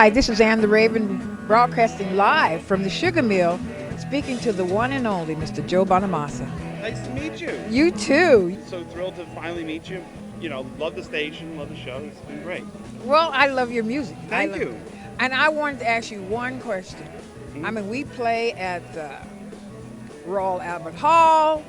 Hi, this is Ann the Raven broadcasting live from the Sugarmill, speaking to the one and only Mr. Joe Bonamassa. Nice to meet you. You too. So thrilled to finally meet you. You know, love the station, love the show. It's been great. Well, I love your music. Thank you. And I wanted to ask you one question. Mm-hmm. I mean, we play at Royal Albert Hall,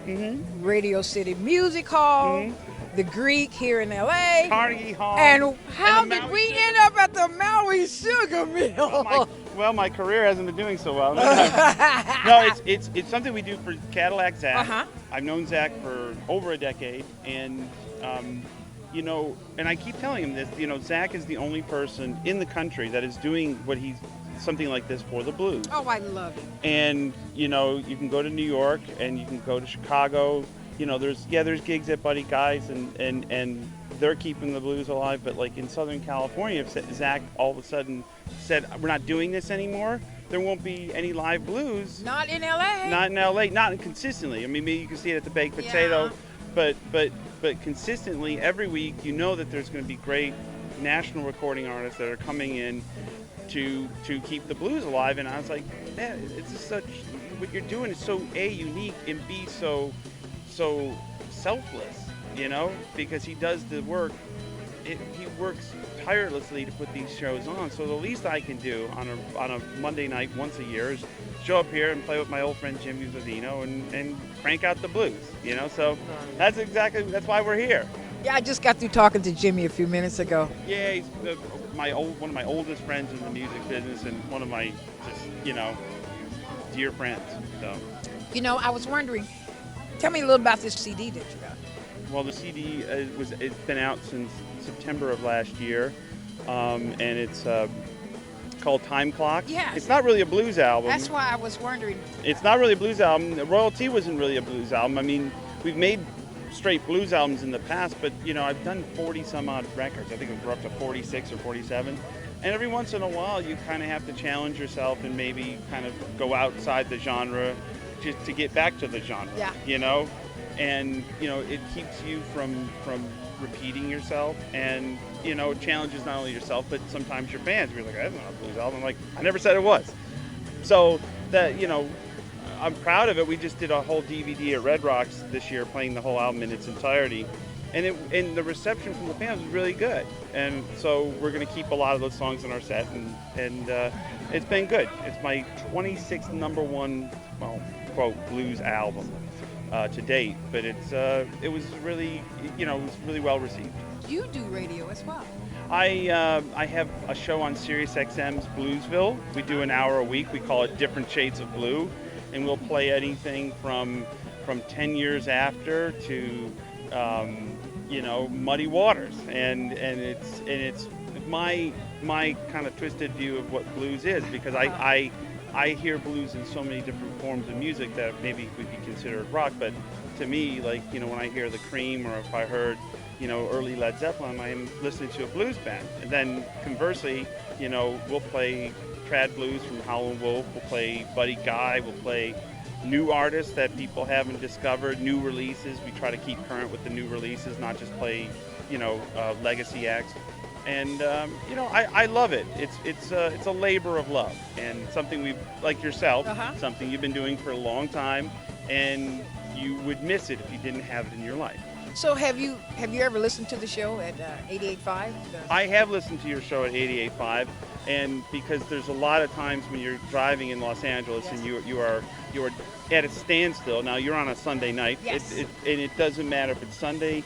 Radio City Music Hall, the Greek here in L.A. Carnegie Hall. And how and the did Maui we Sugar- end up at the Maui Sugarmill? Well, my career hasn't been doing so well. No, it's something we do for Cadillac Zack. Uh-huh. I've known Zack for over a decade, and you know, and I keep telling him this. You know, Zack is the only person in the country that is doing something like this for the blues. Oh, I love it. And you know, you can go to New York and you can go to Chicago. You know, there's gigs at Buddy Guy's and they're keeping the blues alive. But like in Southern California, if Zack all of a sudden said we're not doing this anymore, there won't be any live blues. Not in L.A. Not in L.A. Not consistently. I mean, maybe you can see it at the Baked Potato, but consistently every week, you know that there's going to be great national recording artists that are coming in to keep the blues alive. And I was like, man, it's just such, what you're doing is so unique and so selfless, you know, because he does the work. He works tirelessly to put these shows on. So the least I can do on a Monday night once a year is show up here and play with my old friend Jimmy Vivino and crank out the blues, you know. So that's why we're here. Yeah, I just got through talking to Jimmy a few minutes ago. Yeah, he's one of my oldest friends in the music business and one of my dear friends. So. You know, I was wondering, tell me a little about this CD that you got. Well, the CD it's been out since September of last year, and it's called Time Clock. Yes. It's not really a blues album. That's why I was wondering. It's not really a blues album. Royalty wasn't really a blues album. I mean, we've made straight blues albums in the past, but you know, I've done 40 some odd records. I think we're up to 46 or 47. And every once in a while, you kind of have to challenge yourself and maybe kind of go outside the genre just to get back to the genre. Yeah. You know, and you know, it keeps you from repeating yourself, and you know, it challenges not only yourself but sometimes your fans. You're like, that's not a blues album. I'm like, I never said it was. So that, you know, I'm proud of it. We just did a whole DVD at Red Rocks this year, playing the whole album in its entirety, and the reception from the fans was really good. And so we're going to keep a lot of those songs in our set, and it's been good. It's my 26th number one, well, quote, blues album to date, but it was really, you know, it was really well received. You do radio as well. I have a show on Sirius XM's Bluesville. We do an hour a week. We call it Different Shades of Blue, and we'll play anything from 10 years after to you know, Muddy Waters, and it's my kind of twisted view of what blues is, because I hear blues in so many different forms of music that maybe would be considered rock, but to me, like, you know, when I hear the Cream, or if I heard, you know, early Led Zeppelin, I'm listening to a blues band. And then conversely, you know, we'll play trad blues from Howlin' Wolf, we'll play Buddy Guy, we'll play new artists that people haven't discovered, new releases. We try to keep current with the new releases, not just play, you know, legacy acts. And you know, I love it. It's a labor of love, and something we've, like yourself, something you've been doing for a long time, and you would miss it if you didn't have it in your life. So have you ever listened to the show at 88.5? I have listened to your show at 88.5, and because there's a lot of times when you're driving in Los Angeles, and you are at a standstill. Now you're on a Sunday night, yes. And it doesn't matter if it's Sunday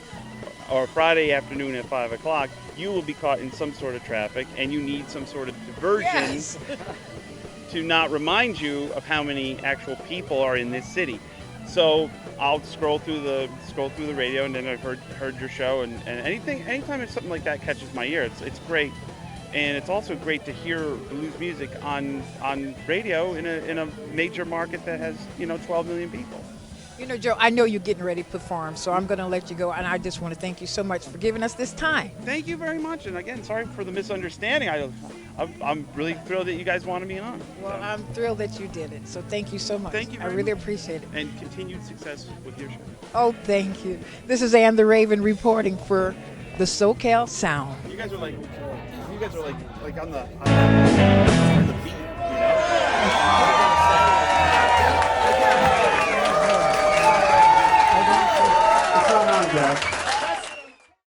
or Friday afternoon at 5 o'clock, you will be caught in some sort of traffic, and you need some sort of diversion, yes. to not remind you of how many actual people are in this city. So I'll scroll through the radio, and then I've heard your show, and anytime something like that catches my ear, it's great. And it's also great to hear blues music on radio in a major market that has, you know, 12 million people. You know, Joe, I know you're getting ready to perform, so I'm going to let you go, and I just want to thank you so much for giving us this time. Thank you very much, and again, sorry for the misunderstanding. I'm really thrilled that you guys wanted me on. Well, so. I'm thrilled that you did it, so thank you so much. Thank you very I really much. appreciate it. And continued success with your show. Oh, thank you. This is Ann the Raven reporting for the SoCal Sound. You guys are like You guys are like on the beat, you know.